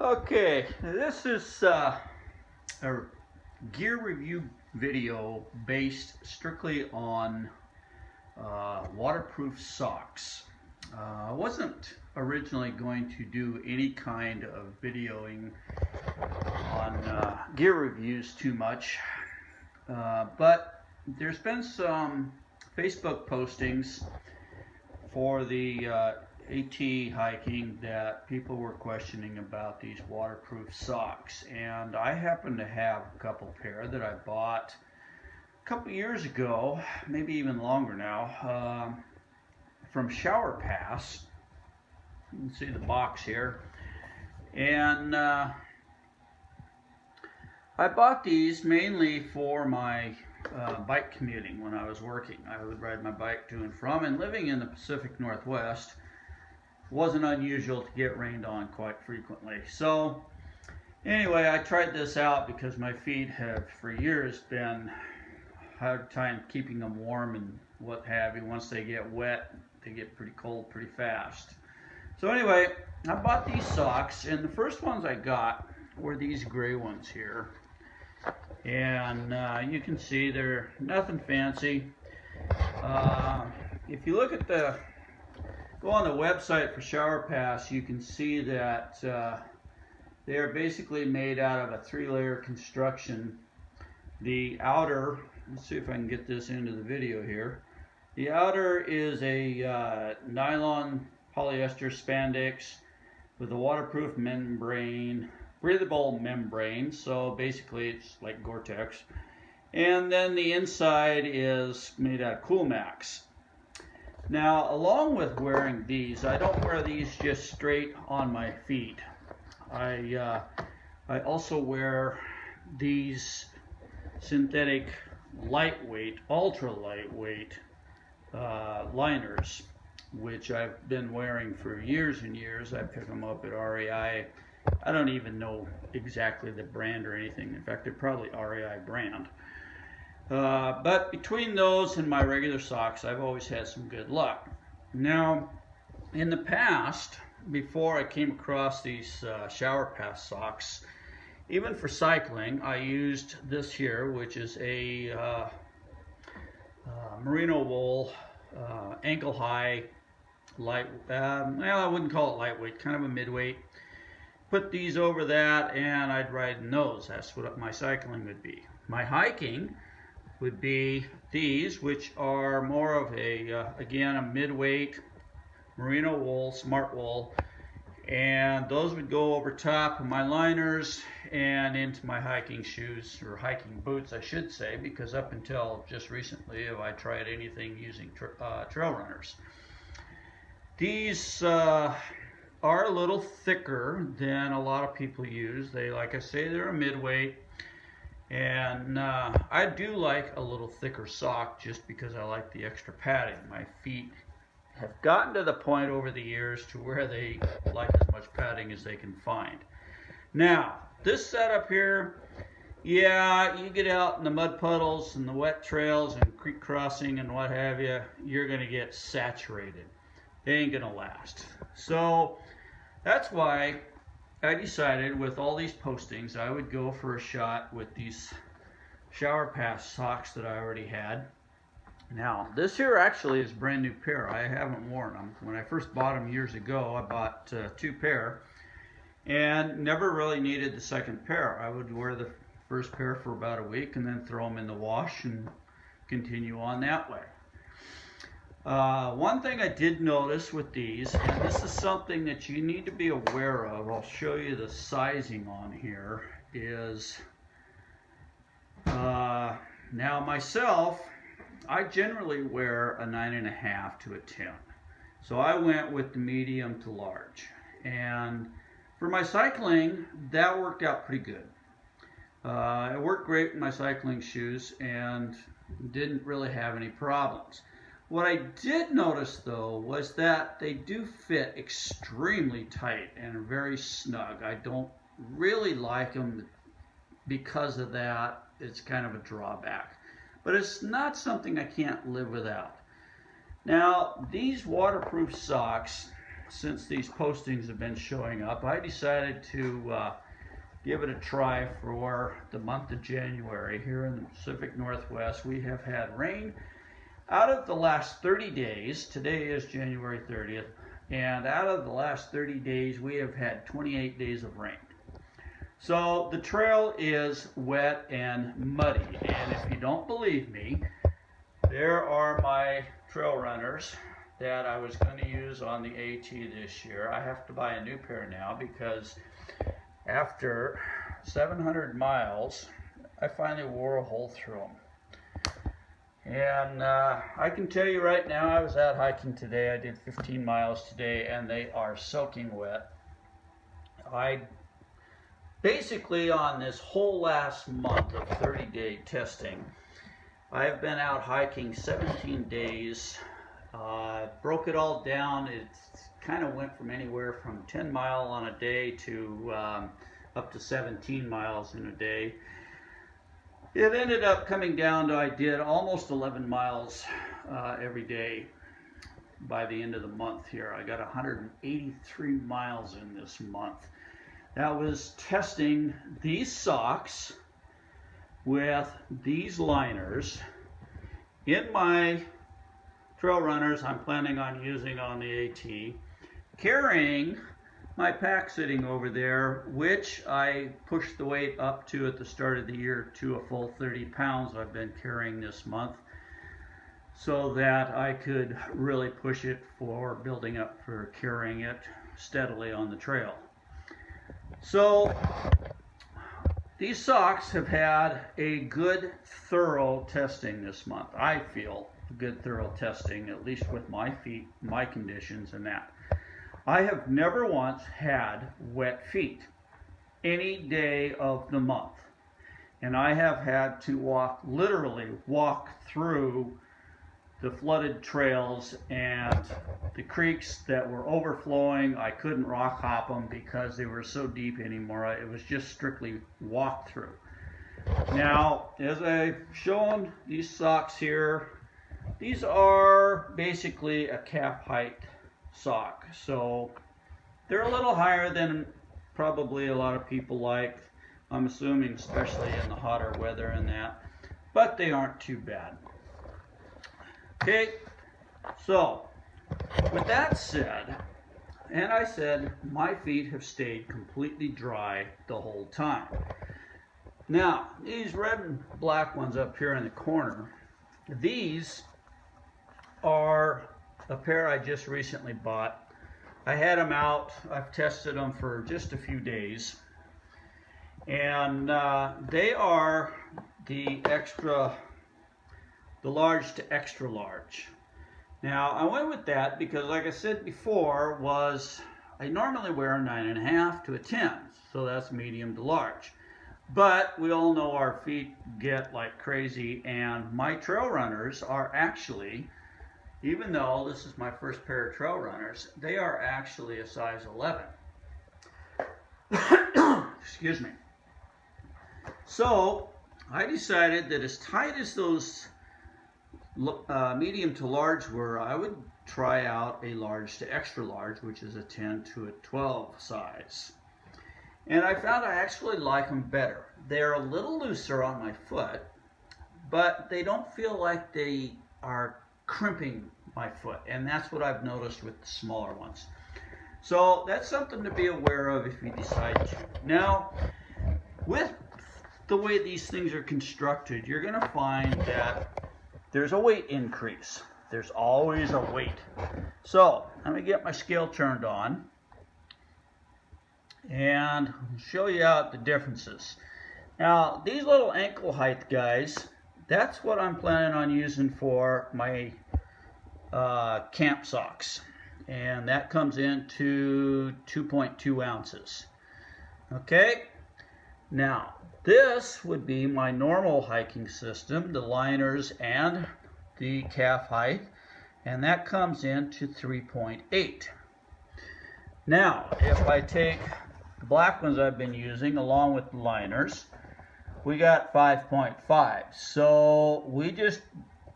Okay, this is a gear review video based strictly on waterproof socks. I wasn't originally going to do any kind of videoing on gear reviews too much, but there's been some Facebook postings for the AT hiking that people were questioning about these waterproof socks, and I happen to have a couple pair that I bought a couple years ago, maybe even longer now, from Shower Pass. You can see the box here, and I bought these mainly for my bike commuting. When I was working, I would ride my bike to and from, and living in the Pacific Northwest, wasn't unusual to get rained on quite frequently. So anyway, I tried this out because my feet have for years been hard time keeping them warm and what have you. Once they get wet, they get pretty cold pretty fast. So anyway, I bought these socks, and the first ones I got were these gray ones here, and you can see they're nothing fancy. If you look at go on the website for Shower Pass, you can see that they are basically made out of a 3-layer construction. The outer, let's see if I can get this into the video here. The outer is a nylon polyester spandex with a waterproof membrane, breathable membrane, so basically it's like Gore-Tex. And then the inside is made out of Coolmax. Now, along with wearing these, I don't wear these just straight on my feet. I also wear these synthetic lightweight, ultra lightweight liners, which I've been wearing for years and years. I pick them up at REI. I don't even know exactly the brand or anything. In fact, they're probably REI brand. But between those and my regular socks, I've always had some good luck. Now, in the past, before I came across these Shower Pass socks, even for cycling, I used this here, which is a merino wool, ankle-high, light. Well, I wouldn't call it lightweight, kind of a midweight. Put these over that, and I'd ride in those. That's what my cycling would be. My hiking would be these, which are more of a, again, a midweight merino wool, smart wool, and those would go over top of my liners and into my hiking shoes, or hiking boots, I should say, because up until just recently have I tried anything using trail runners. These are a little thicker than a lot of people use. They, like I say, they're a midweight. And I do like a little thicker sock just because I like the extra padding. My feet have gotten to the point over the years to where they like as much padding as they can find. Now, this setup here, yeah, you get out in the mud puddles and the wet trails and creek crossing and what have you, you're going to get saturated. They ain't going to last. So that's why I decided with all these postings I would go for a shot with these Shower Pass socks that I already had. Now, this here actually is a brand new pair. I haven't worn them. When I first bought them years ago, I bought 2 pair and never really needed the second pair. I would wear the first pair for about a week and then throw them in the wash and continue on that way. One thing I did notice with these, and this is something that you need to be aware of, I'll show you the sizing on here, is now myself, I generally wear a 9.5 to a 10. So I went with the medium to large. And for my cycling, that worked out pretty good. It worked great with my cycling shoes and didn't really have any problems. What I did notice, though, was that they do fit extremely tight and are very snug. I don't really like them because of that. It's kind of a drawback. But it's not something I can't live without. Now, these waterproof socks since these postings have been showing up, I decided to give it a try for the month of January. Here in the Pacific Northwest, we have had rain out of the last 30 days. Today is January 30th, and out of the last 30 days, we have had 28 days of rain. So the trail is wet and muddy, and if you don't believe me, there are my trail runners that I was going to use on the AT this year. I have to buy a new pair now because after 700 miles, I finally wore a hole through them. And I can tell you right now, I was out hiking today. I did 15 miles today, and they are soaking wet. Basically, on this whole last month of 30-day testing, I've been out hiking 17 days. Broke it all down. It kind of went from anywhere from 10 miles on a day to up to 17 miles in a day. It ended up coming down to I did almost 11 miles every day by the end of the month here. I got 183 miles in this month. That was testing these socks with these liners in my trail runners I'm planning on using on the AT, carrying my pack sitting over there, which I pushed the weight up to at the start of the year to a full 30 pounds I've been carrying this month, so that I could really push it for building up for carrying it steadily on the trail. So these socks have had a good thorough testing this month. I feel good thorough testing, at least with my feet, my conditions and that. I have never once had wet feet any day of the month. And I have had to literally walk through the flooded trails and the creeks that were overflowing. I couldn't rock hop them because they were so deep anymore. It was just strictly walk through. Now, as I've shown these socks here, these are basically a calf height sock. So they're a little higher than probably a lot of people like, I'm assuming, especially in the hotter weather and that, but they aren't too bad. Okay, so with that said, and I said my feet have stayed completely dry the whole time. Now, these red and black ones up here in the corner, these are a pair I just recently bought. I had them out, I've tested them for just a few days, and they are the large to extra large. Now, I went with that because, like I said before, I normally wear a 9.5 to a 10, so that's medium to large. But we all know our feet get like crazy, and my trail runners are actually, even though this is my first pair of trail runners, they are actually a size 11. Excuse me. So I decided that as tight as those medium to large were, I would try out a large to extra large, which is a 10 to a 12 size. And I found I actually like them better. They're a little looser on my foot, but they don't feel like they are crimping my foot. And that's what I've noticed with the smaller ones. So that's something to be aware of if you decide to. Now, with the way these things are constructed, you're going to find that there's a weight increase. There's always a weight. So let me get my scale turned on and show you out the differences. Now, these little ankle height guys, that's what I'm planning on using for my camp socks. And that comes into 2.2 ounces. Okay? Now, this would be my normal hiking system, the liners and the calf height, and that comes into 3.8. Now, if I take the black ones I've been using along with the liners, we got 5.5. So we just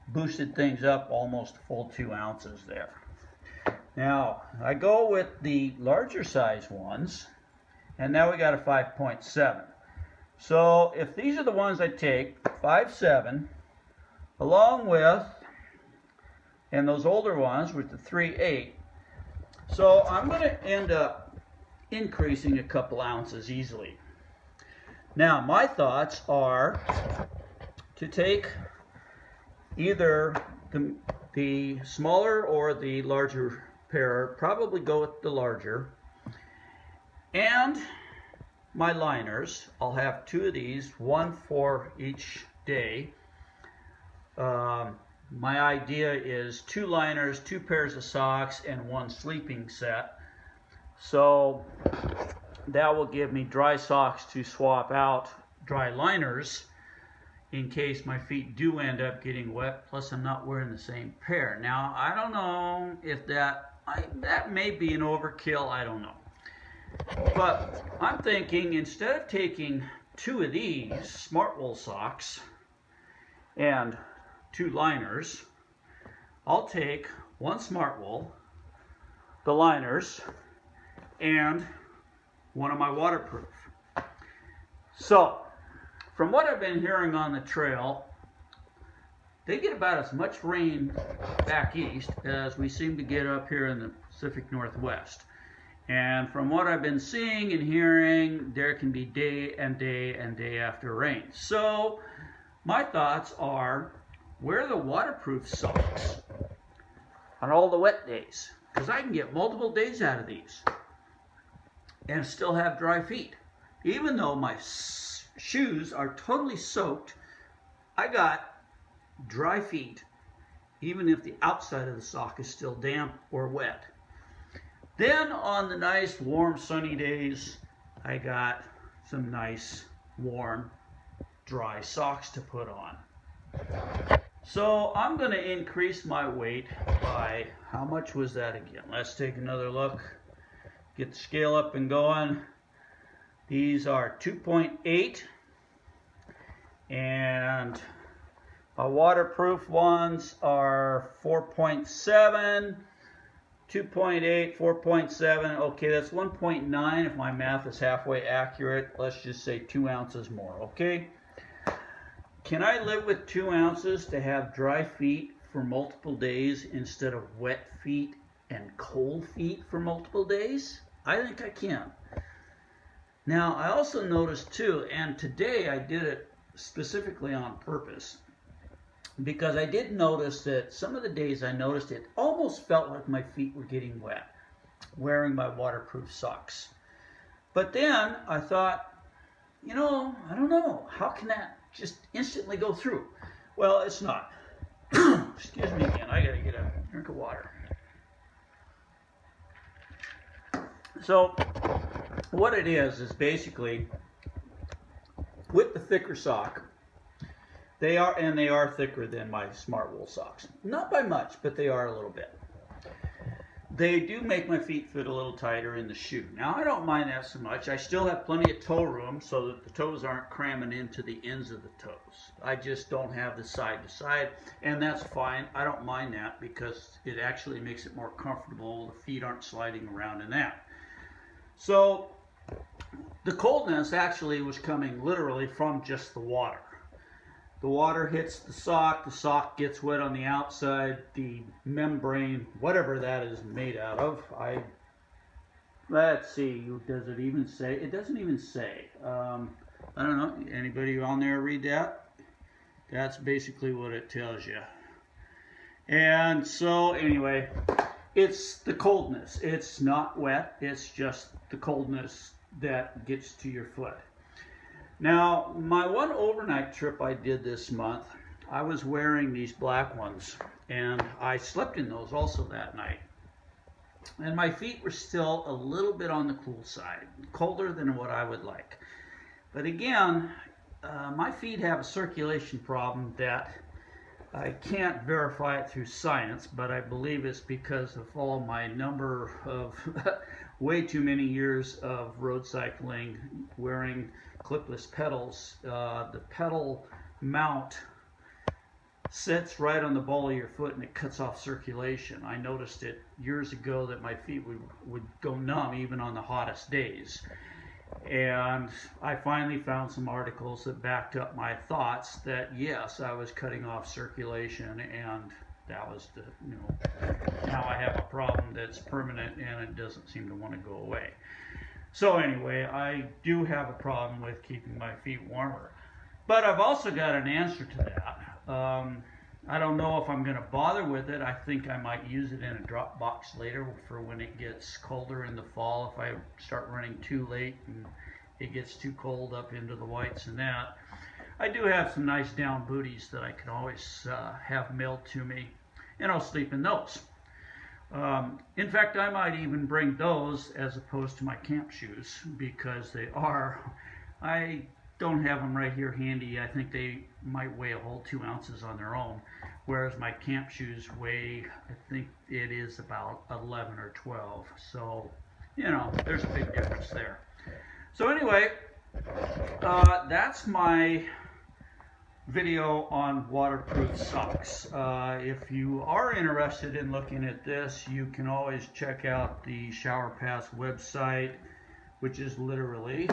boosted things up almost a full 2 ounces there. Now, I go with the larger size ones, and now we got a 5.7. So if these are the ones I take, 5.7, along with, and those older ones with the 3.8, so I'm going to end up increasing a couple ounces easily. Now, my thoughts are to take either the smaller or the larger pair, probably go with the larger, and my liners. I'll have 2 of these, 1 for each day. My idea is 2 liners, 2 pairs of socks, and 1 sleeping set. So that will give me dry socks to swap out dry liners in case my feet do end up getting wet, plus I'm not wearing the same pair. Now, I don't know if that may be an overkill, I don't know. But I'm thinking instead of taking 2 of these smart wool socks and 2 liners, I'll take 1 smart wool, the liners, and 1 of my waterproof. So, from what I've been hearing on the trail, they get about as much rain back east as we seem to get up here in the Pacific Northwest. And from what I've been seeing and hearing, there can be day and day and day after rain. So my thoughts are, wear the waterproof socks on all the wet days, because I can get multiple days out of these and still have dry feet. Even though my shoes are totally soaked, I got dry feet, even if the outside of the sock is still damp or wet. Then on the nice warm sunny days, I got some nice warm dry socks to put on. So I'm going to increase my weight by, how much was that again? Let's take another look. Get the scale up and going. These are 2.8, and my waterproof ones are 4.7, 2.8, 4.7. Okay, that's 1.9 if my math is halfway accurate. Let's just say 2 ounces more, okay? Can I live with 2 ounces to have dry feet for multiple days instead of wet feet and cold feet for multiple days? I think I can. Now, I also noticed too, and today I did it specifically on purpose, because I did notice that some of the days I noticed it almost felt like my feet were getting wet wearing my waterproof socks. But then I thought, I don't know, how can that just instantly go through? Well, it's not. Excuse me again, I gotta get a drink of water. So what it is basically, with the thicker sock, they are thicker than my smart wool socks. Not by much, but they are a little bit. They do make my feet fit a little tighter in the shoe. Now, I don't mind that so much. I still have plenty of toe room so that the toes aren't cramming into the ends of the toes. I just don't have the side to side, and that's fine. I don't mind that because it actually makes it more comfortable. The feet aren't sliding around in that. So the coldness actually was coming literally from just the water. The water hits the sock gets wet on the outside, the membrane, whatever that is made out of. Let's see, does it even say? It doesn't even say. I don't know, anybody on there read that? That's basically what it tells you. And so anyway, it's the coldness. It's not wet, it's just the coldness that gets to your foot. Now, my one overnight trip I did this month, I was wearing these black ones, and I slept in those also that night. And my feet were still a little bit on the cool side, colder than what I would like. But again, my feet have a circulation problem that I can't verify it through science, but I believe it's because of all my number of way too many years of road cycling, wearing clipless pedals. The pedal mount sits right on the ball of your foot and it cuts off circulation. I noticed it years ago that my feet would go numb even on the hottest days. And I finally found some articles that backed up my thoughts that yes, I was cutting off circulation, and that was the, now I have a problem that's permanent and it doesn't seem to want to go away. So anyway, I do have a problem with keeping my feet warmer. But I've also got an answer to that. I don't know if I'm going to bother with it. I think I might use it in a drop box later for when it gets colder in the fall. If I start running too late and it gets too cold up into the whites and that. I do have some nice down booties that I can always have mailed to me, and I'll sleep in those. In fact, I might even bring those as opposed to my camp shoes, because I don't have them right here handy. I think they might weigh a whole 2 ounces on their own, whereas my camp shoes weigh, I think it is about 11 or 12. So, there's a big difference there. So anyway, that's my video on waterproof socks. If you are interested in looking at this, you can always check out the Shower Pass website, which is literally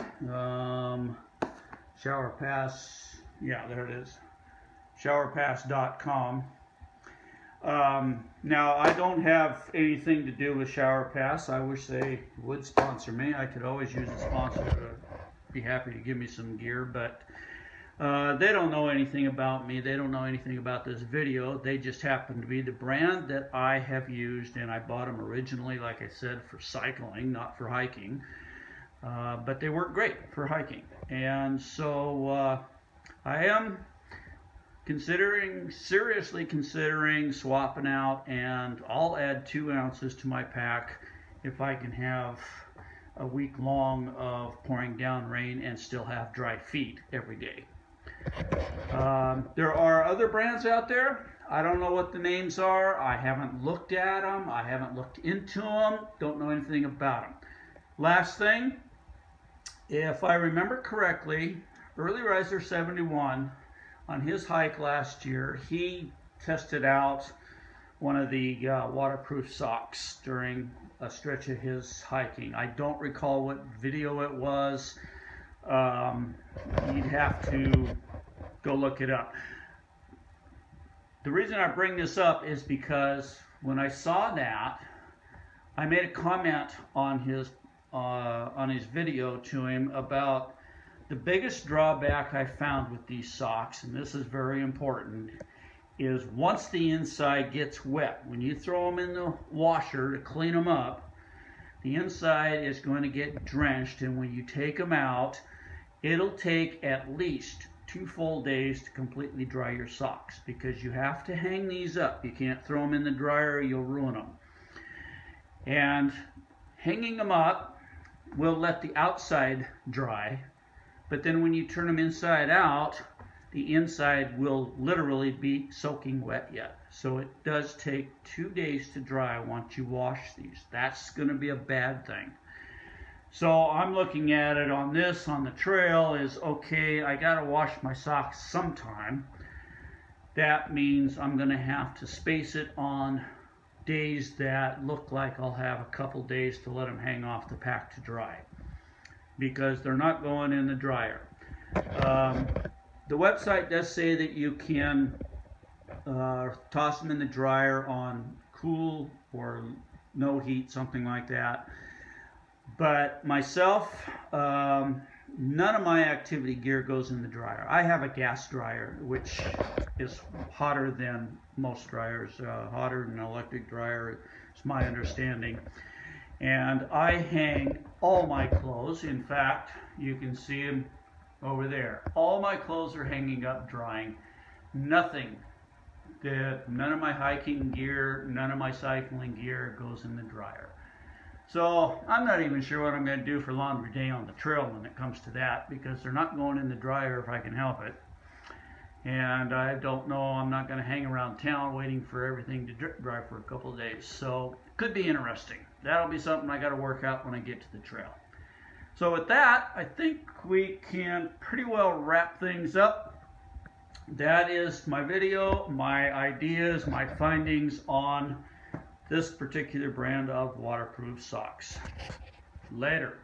Shower Pass, yeah, there it is, showerpass.com. Now, I don't have anything to do with Shower Pass. I wish they would sponsor me. I could always use a sponsor to be happy to give me some gear, but they don't know anything about me. They don't know anything about this video. They just happen to be the brand that I have used, and I bought them originally, like I said, for cycling, not for hiking. But they work great for hiking. And so I am seriously considering swapping out, and I'll add 2 ounces to my pack if I can have a week long of pouring down rain and still have dry feet every day. There are other brands out there. I don't know what the names are. I haven't looked at them. I haven't looked into them. Don't know anything about them. Last thing, if I remember correctly, Early Riser 71, on his hike last year, he tested out one of the waterproof socks during a stretch of his hiking. I don't recall what video it was. You'd have to go look it up. The reason I bring this up is because when I saw that, I made a comment on his video to him about the biggest drawback I found with these socks, and this is very important, is once the inside gets wet, when you throw them in the washer to clean them up, the inside is going to get drenched, and when you take them out, it'll take at least 2 full days to completely dry your socks, because you have to hang these up. You can't throw them in the dryer, you'll ruin them. And hanging them up will let the outside dry, but then when you turn them inside out, the inside will literally be soaking wet yet. So it does take 2 days to dry once you wash these. That's going to be a bad thing. So I'm looking at it on the trail is, okay, I got to wash my socks sometime. That means I'm going to have to space it on days that look like I'll have a couple days to let them hang off the pack to dry, because they're not going in the dryer. The website does say that you can toss them in the dryer on cool or no heat, something like that. But myself, none of my activity gear goes in the dryer. I have a gas dryer, which is hotter than most dryers, hotter than an electric dryer, is my understanding. And I hang all my clothes. In fact, you can see them over there. All my clothes are hanging up drying. None of my hiking gear, none of my cycling gear goes in the dryer. So I'm not even sure what I'm going to do for laundry day on the trail when it comes to that, because they're not going in the dryer if I can help it. And I don't know, I'm not going to hang around town waiting for everything to drip dry for a couple of days. So it could be interesting. That'll be something I got to work out when I get to the trail. So with that, I think we can pretty well wrap things up. that is my video, my ideas, my findings on this particular brand of waterproof socks. Later.